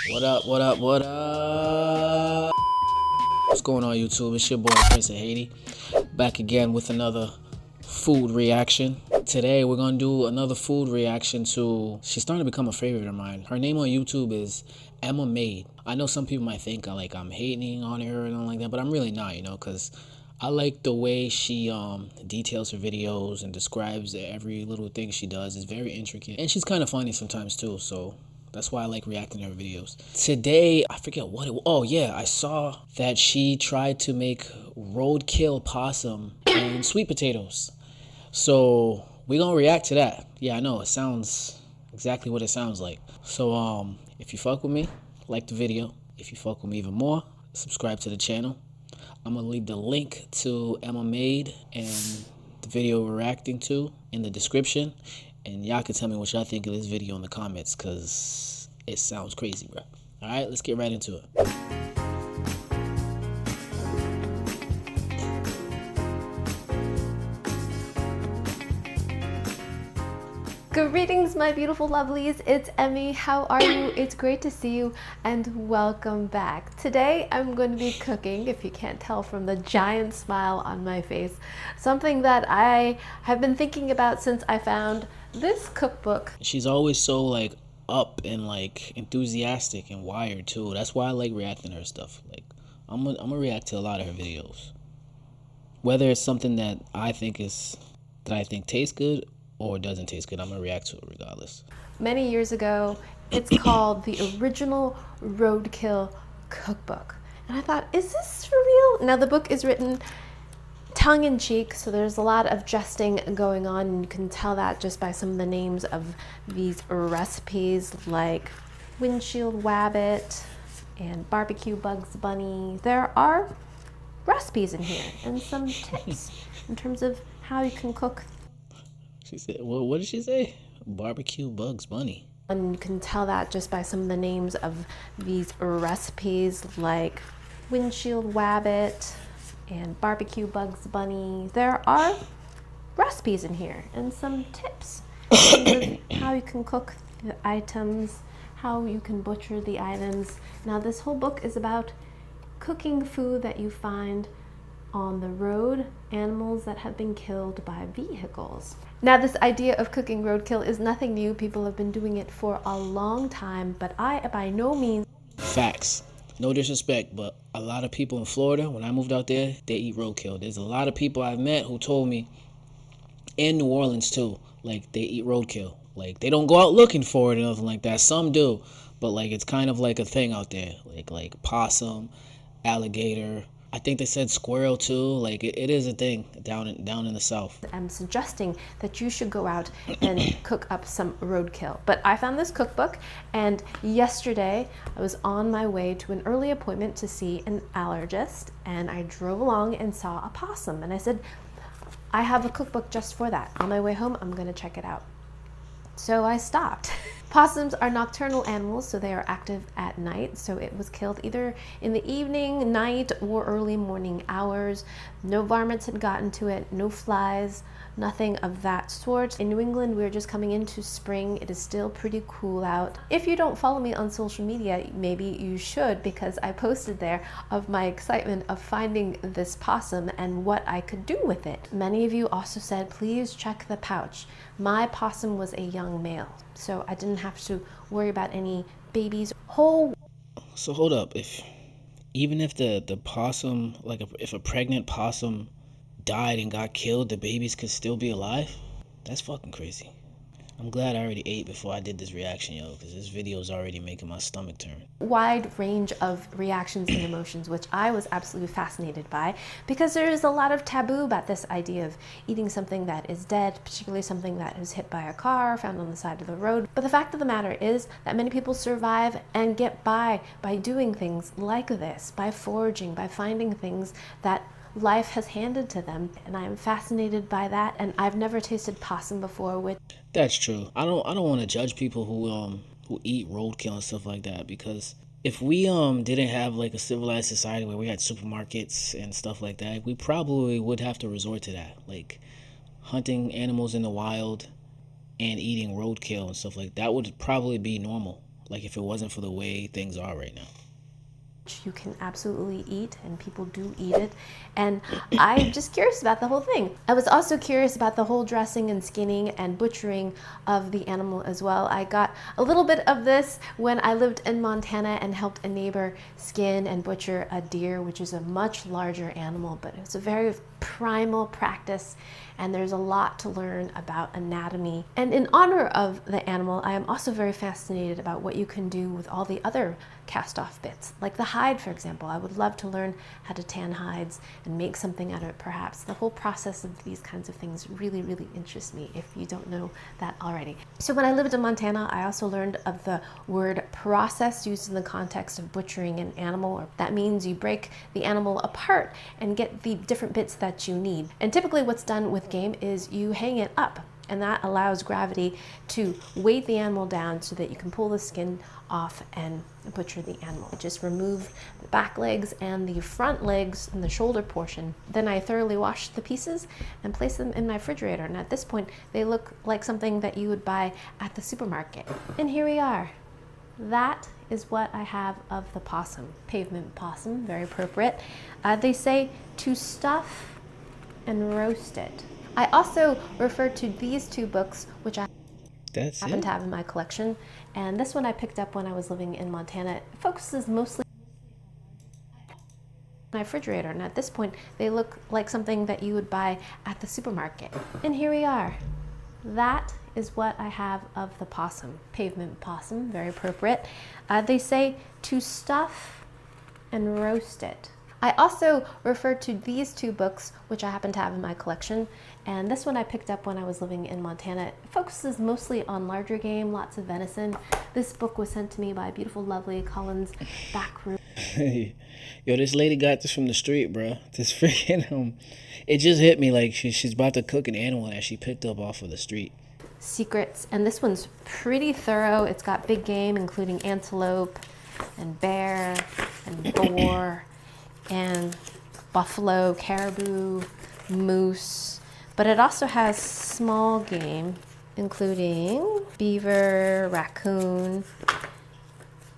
What up, what up, what up? What's going on, YouTube? It's your boy, Prince of Haiti. Back again with another food reaction. Today, we're going to do another food reaction to... She's starting to become a favorite of mine. Her name on YouTube is Emma Made. I know some people might think I'm hating on her and all like that, but I'm really not, because I like the way she details her videos and describes every little thing she does. It's very intricate. And she's kind of funny sometimes, too, so... That's why I like reacting to her videos. Today, I forget what it was. Oh, yeah, I saw that she tried to make roadkill possum and sweet potatoes. So, we're going to react to that. Yeah, I know, it sounds exactly what it sounds like. So, if you fuck with me, like the video. If you fuck with me even more, subscribe to the channel. I'm going to leave the link to Emma Made and the video we're reacting to in the description. And y'all can tell me what y'all think of this video in the comments, because it sounds crazy, bro. All right, let's get right into it. Greetings, my beautiful lovelies. It's Emmy. How are you? It's great to see you and welcome back. Today I'm going to be cooking, if you can't tell from the giant smile on my face, something that I have been thinking about since I found this cookbook. She's always so up and enthusiastic and wired too. That's why I like reacting to her stuff. I'm gonna react to a lot of her videos. Whether it's something that I think tastes good or doesn't taste good, I'm gonna react to it regardless. Many years ago, it's called the Original Roadkill Cookbook. And I thought, is this for real? Now the book is written tongue-in-cheek, so there's a lot of jesting going on, and you can tell that just by some of the names of these recipes, like windshield wabbit and barbecue Bugs Bunny. There are recipes in here and some tips in terms of how you can cook. She said, well, what did she say? Barbecue Bugs Bunny. And you can tell that just by some of the names of these recipes, like windshield wabbit and barbecue Bugs Bunny. There are recipes in here and some tips in terms of how you can cook the items, how you can butcher the items. Now this whole book is about cooking food that you find on the road, animals that have been killed by vehicles. Now this idea of cooking roadkill is nothing new. People have been doing it for a long time, but I by no means... Facts. No disrespect, but a lot of people in Florida, when I moved out there, they eat roadkill. There's a lot of people I've met who told me, in New Orleans too, they eat roadkill. They don't go out looking for it or nothing like that. Some do, but it's kind of a thing out there. Like possum, alligator. I think they said squirrel too. It is a thing down in the South. I'm suggesting that you should go out and cook up some roadkill. But I found this cookbook, and yesterday I was on my way to an early appointment to see an allergist, and I drove along and saw a possum, and I said, I have a cookbook just for that. On my way home, I'm gonna check it out. So I stopped. Possums are nocturnal animals, so they are active at night. So it was killed either in the evening, night, or early morning hours. No varmints had gotten to it, no flies, nothing of that sort. In New England, we're just coming into spring. It is still pretty cool out. If you don't follow me on social media, maybe you should, because I posted there of my excitement of finding this possum and what I could do with it. Many of you also said, please check the pouch. My possum was a young male, so I didn't have to worry about any babies. So hold up, even if the possum, if a pregnant possum died and got killed, the babies could still be alive? That's fucking crazy. I'm glad I already ate before I did this reaction, yo, because this video is already making my stomach turn. Wide range of reactions and emotions, which I was absolutely fascinated by, because there is a lot of taboo about this idea of eating something that is dead, particularly something that is hit by a car, found on the side of the road. But the fact of the matter is that many people survive and get by doing things like this, by foraging, by finding things that life has handed to them, and I am fascinated by that. And I've never tasted possum before. That's true. I don't want to judge people who eat roadkill and stuff like that, because if we didn't have a civilized society where we had supermarkets and stuff like that, we probably would have to resort to that, hunting animals in the wild and eating roadkill and stuff like that would probably be normal. like if it wasn't for the way things are right now. You can absolutely eat, and people do eat it. And I'm just curious about the whole thing. I was also curious about the whole dressing and skinning and butchering of the animal as well. I got a little bit of this when I lived in Montana and helped a neighbor skin and butcher a deer, which is a much larger animal, but it's a very primal practice, and there's a lot to learn about anatomy. And in honor of the animal, I am also very fascinated about what you can do with all the other cast-off bits, like the hide, for example. I would love to learn how to tan hides and make something out of it, perhaps. The whole process of these kinds of things really, really interests me, if you don't know that already. So when I lived in Montana, I also learned of the word process used in the context of butchering an animal. That means you break the animal apart and get the different bits that you need. And typically what's done with game is you hang it up, and that allows gravity to weight the animal down so that you can pull the skin off and butcher the animal. Just remove the back legs and the front legs and the shoulder portion. Then I thoroughly wash the pieces and place them in my refrigerator. And at this point, they look like something that you would buy at the supermarket. And here we are. That is what I have of the possum. Pavement possum, very appropriate. They say to stuff and roast it. I also refer to these two books, which I happen to have in my collection. And this one I picked up when I was living in Montana. It focuses mostly on my refrigerator. And at this point, they look like something that you would buy at the supermarket. And here we are. That is what I have of the possum. Pavement possum, very appropriate. They say to stuff and roast it. I also refer to these two books, which I happen to have in my collection. And this one I picked up when I was living in Montana. It focuses mostly on larger game, lots of venison. This book was sent to me by beautiful, lovely Collins Backroom. Yo, this lady got this from the street, bro. This freaking, it just hit me like she's about to cook an animal that she picked up off of the street. Secrets, and this one's pretty thorough. It's got big game, including antelope and bear and boar and buffalo, caribou, moose, but it also has small game, including beaver, raccoon,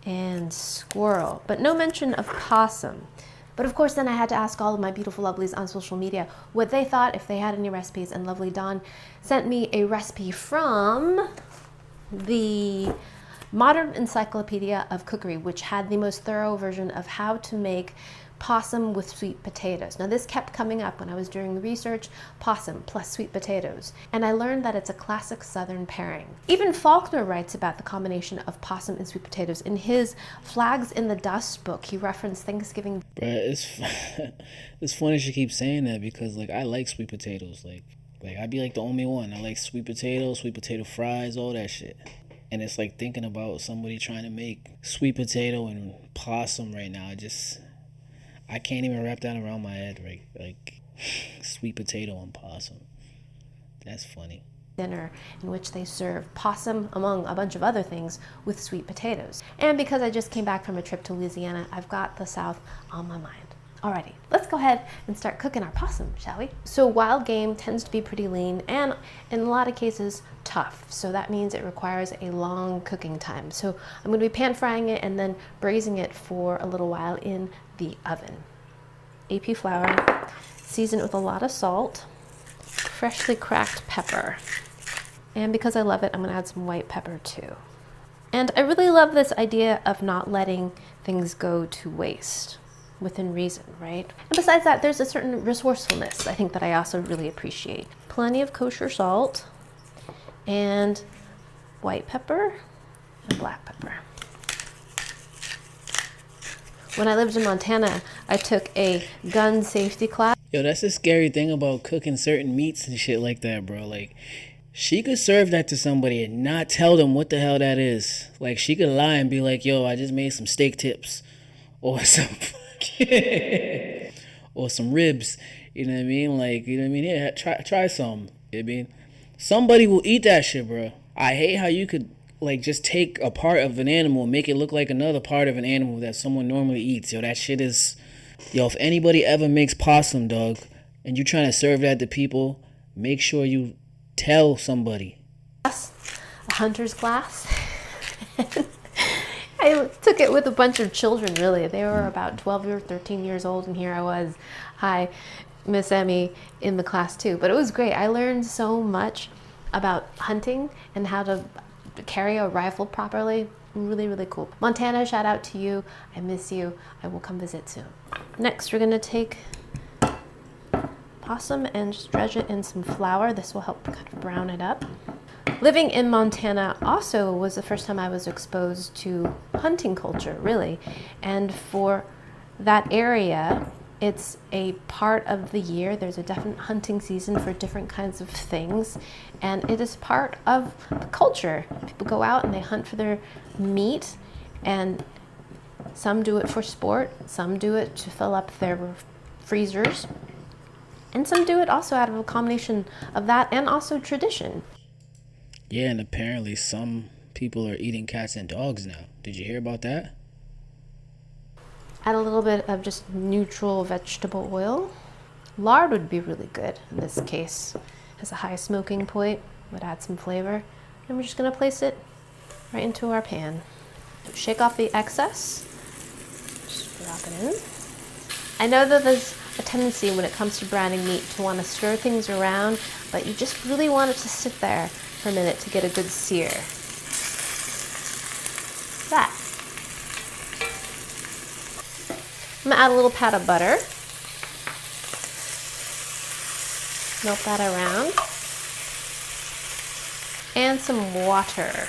and squirrel, but no mention of possum. But of course, then I had to ask all of my beautiful lovelies on social media what they thought, if they had any recipes, and lovely Dawn sent me a recipe from the Modern Encyclopedia of Cookery, which had the most thorough version of how to make possum with sweet potatoes. Now this kept coming up when I was doing the research, possum plus sweet potatoes, and I learned that it's a classic Southern pairing. Even Faulkner writes about the combination of possum and sweet potatoes. In his Flags in the Dust book, he referenced Thanksgiving. Bruh, it's funny she keeps saying that, because like I like sweet potatoes. Like I'd be like the only one. I like sweet potatoes, sweet potato fries, all that shit. And it's like thinking about somebody trying to make sweet potato and possum right now. I can't even wrap that around my head, right? Like sweet potato and possum. That's funny. Dinner in which they serve possum, among a bunch of other things, with sweet potatoes. And because I just came back from a trip to Louisiana, I've got the South on my mind. Alrighty, let's go ahead and start cooking our possum, shall we? So wild game tends to be pretty lean and in a lot of cases tough. So that means it requires a long cooking time. So I'm going to be pan frying it and then braising it for a little while in the oven. AP flour, seasoned with a lot of salt, freshly cracked pepper. And because I love it, I'm going to add some white pepper too. And I really love this idea of not letting things go to waste. Within reason, right? And besides that, there's a certain resourcefulness I think that I also really appreciate. Plenty of kosher salt and white pepper and black pepper. When I lived in Montana, I took a gun safety class. Yo, that's the scary thing about cooking certain meats and shit like that, bro. Like, she could serve that to somebody and not tell them what the hell that is. Like, she could lie and be like, yo, I just made some steak tips or some or some ribs, you know what I mean? Like, you know what I mean? Here, try some. You know what I mean? Somebody will eat that shit, bro. I hate how you could like just take a part of an animal and make it look like another part of an animal that someone normally eats. Yo, that shit is, yo, if anybody ever makes possum, dog, and you trying to serve that to people, make sure you tell somebody. A hunter's glass. I took it with a bunch of children, really. They were about 12 or 13 years old, and here I was, hi, Miss Emmy, in the class too. But it was great. I learned so much about hunting and how to carry a rifle properly. Really, really cool. Montana, shout out to you. I miss you. I will come visit soon. Next, we're gonna take possum and just dredge it in some flour. This will help kind of brown it up. Living in Montana also was the first time I was exposed to hunting culture, really. And for that area, it's a part of the year. There's a definite hunting season for different kinds of things. And it is part of the culture. People go out and they hunt for their meat. And some do it for sport. Some do it to fill up their freezers. And some do it also out of a combination of that and also tradition. Yeah, and apparently some people are eating cats and dogs now. Did you hear about that? Add a little bit of just neutral vegetable oil. Lard would be really good in this case. Has a high smoking point, would add some flavor. And we're just gonna place it right into our pan. Shake off the excess. Just drop it in. I know that there's a tendency when it comes to browning meat to want to stir things around, but you just really want it to sit there for a minute to get a good sear. That. I'm gonna add a little pat of butter. Melt that around. And some water.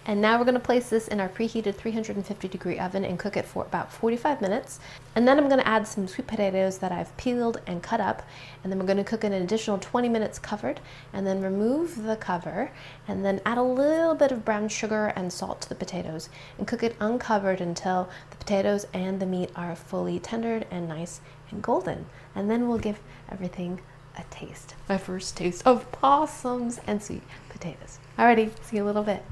And now we're going to place this in our preheated 350-degree oven and cook it for about 45 minutes. And then I'm going to add some sweet potatoes that I've peeled and cut up. And then we're going to cook it an additional 20 minutes covered. And then remove the cover. And then add a little bit of brown sugar and salt to the potatoes. And cook it uncovered until the potatoes and the meat are fully tendered and nice and golden. And then we'll give everything a taste. My first taste of possums and sweet potatoes. Alrighty, see you in a little bit.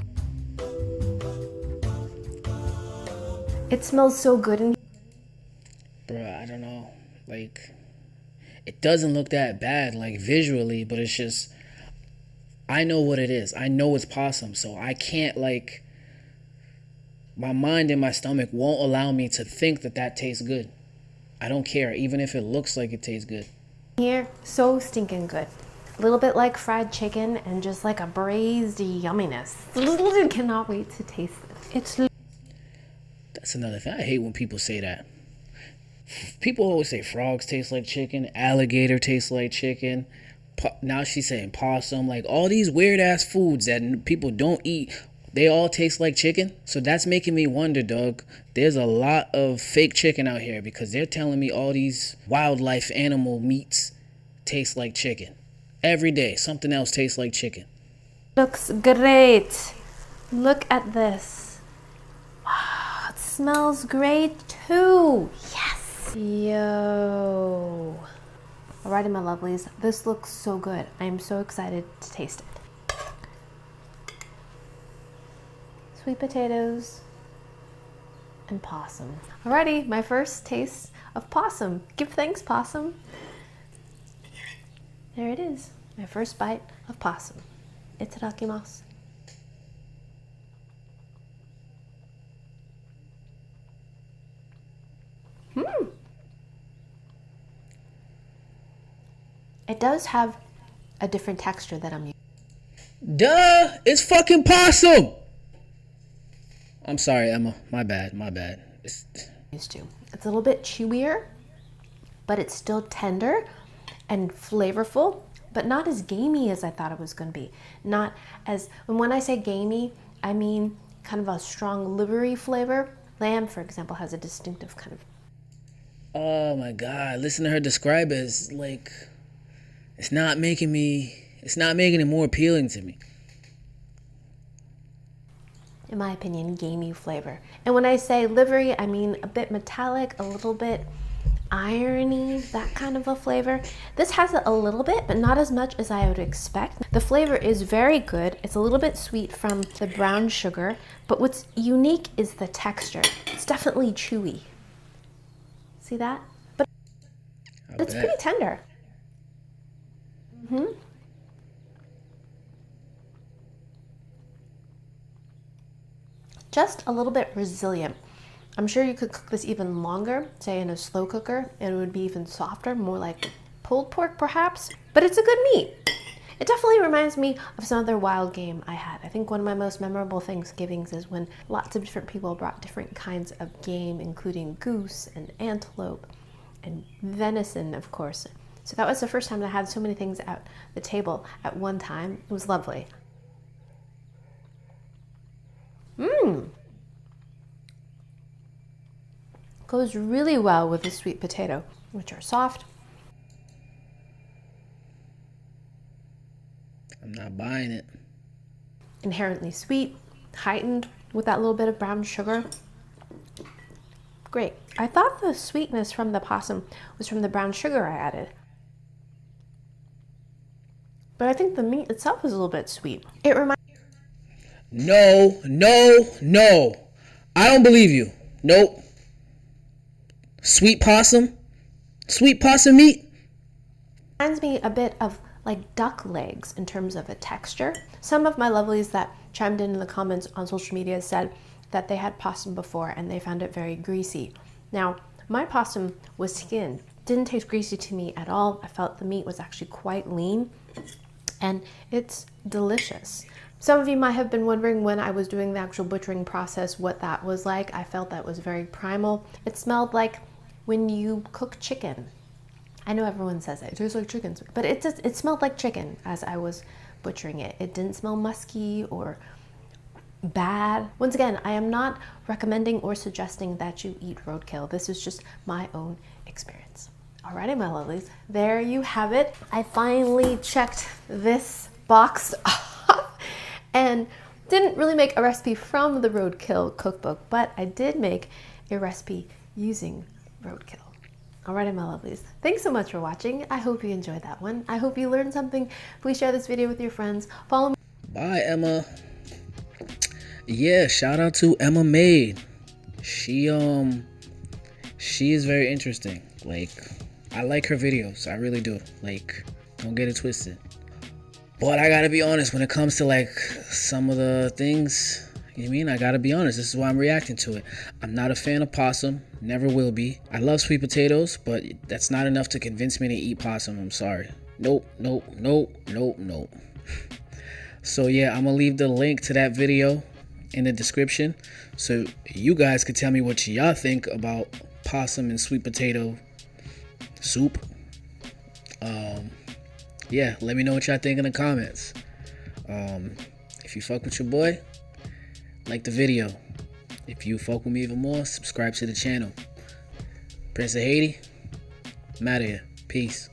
It smells so good in here. Bruh, I don't know. Like, it doesn't look that bad, like, visually, but it's just, I know what it is. I know it's possum, so I can't, like, my mind and my stomach won't allow me to think that that tastes good. I don't care, even if it looks like it tastes good. Here, so stinking good. A little bit like fried chicken and just like a braised yumminess. I cannot wait to taste it. That's another thing. I hate when people say that. People always say frogs taste like chicken, alligator tastes like chicken. Now she's saying possum. Like, all these weird ass foods that people don't eat, they all taste like chicken. So that's making me wonder, Doug. There's a lot of fake chicken out here because they're telling me all these wildlife animal meats taste like chicken. Every day, something else tastes like chicken. Looks great. Look at this. Wow, it smells great too. Yes. Yo. Alrighty, my lovelies. This looks so good. I am so excited to taste it. Sweet potatoes and possum. Alrighty, my first taste of possum. Give thanks, possum. There it is, my first bite of possum. Itadakimasu. It does have a different texture that I'm used to. Duh! It's fucking possum! I'm sorry, Emma. My bad. It's a little bit chewier, but it's still tender and flavorful, but not as gamey as I thought it was going to be. Not as, and when I say gamey, I mean kind of a strong livery flavor. Lamb, for example, has a distinctive kind of. Oh my God! Listen to her describe it as like, it's not making it more appealing to me. In my opinion, gamey flavor. And when I say livery, I mean a bit metallic, a little bit irony, that kind of a flavor. This has it a little bit, but not as much as I would expect. The flavor is very good. It's a little bit sweet from the brown sugar, but what's unique is the texture. It's definitely chewy. See that? But it's pretty tender. just a little bit resilient. I'm sure you could cook this even longer, say in a slow cooker, and it would be even softer, more like pulled pork perhaps, but it's a good meat. It definitely reminds me of some other wild game I had. I think one of my most memorable Thanksgivings is when lots of different people brought different kinds of game, including goose and antelope and venison, of course. So that was the first time that I had so many things at the table at one time. It was lovely. Goes really well with the sweet potato, which are soft. I'm not buying it. Inherently sweet, heightened with that little bit of brown sugar. Great. I thought the sweetness from the possum was from the brown sugar I added. But I think the meat itself is a little bit sweet. It reminds No. I don't believe you. Nope. Sweet possum meat. me a bit of like duck legs in terms of a texture. Some of my lovelies that chimed in the comments on social media said that they had possum before and they found it very greasy. Now, my possum was skinned. Didn't taste greasy to me at all. I felt the meat was actually quite lean and it's delicious. Some of you might have been wondering when I was doing the actual butchering process what that was like. I felt that was very primal. It smelled like when you cook chicken. I know everyone says it tastes like chicken, but it smelled like chicken as I was butchering it. It didn't smell musky or bad. Once again, I am not recommending or suggesting that you eat roadkill. This is just my own experience. Alrighty, my lovelies, there you have it. I finally checked this box off and didn't really make a recipe from the roadkill cookbook, but I did make a recipe using roadkill. Alrighty, my lovelies, thanks so much for watching. I hope you enjoyed that one. I hope you learned something. Please share this video with your friends. Follow me. Bye, Emma. Yeah, shout out to Emma Maid. She is very interesting. Like, I like her videos. I really do. Like, don't get it twisted. But I gotta be honest, when it comes to like some of the things, you know what I mean? I gotta be honest. This is why I'm reacting to it. I'm not a fan of possum. Never will be. I love sweet potatoes, but that's not enough to convince me to eat possum. I'm sorry. Nope. So yeah, I'm gonna leave the link to that video in the description so you guys could tell me what y'all think about possum and sweet potato soup. Yeah, let me know what y'all think in the comments. If you fuck with your boy, like the video. If you fuck with me even more, subscribe to the channel. Prince of Haiti, I'm out of here. Peace.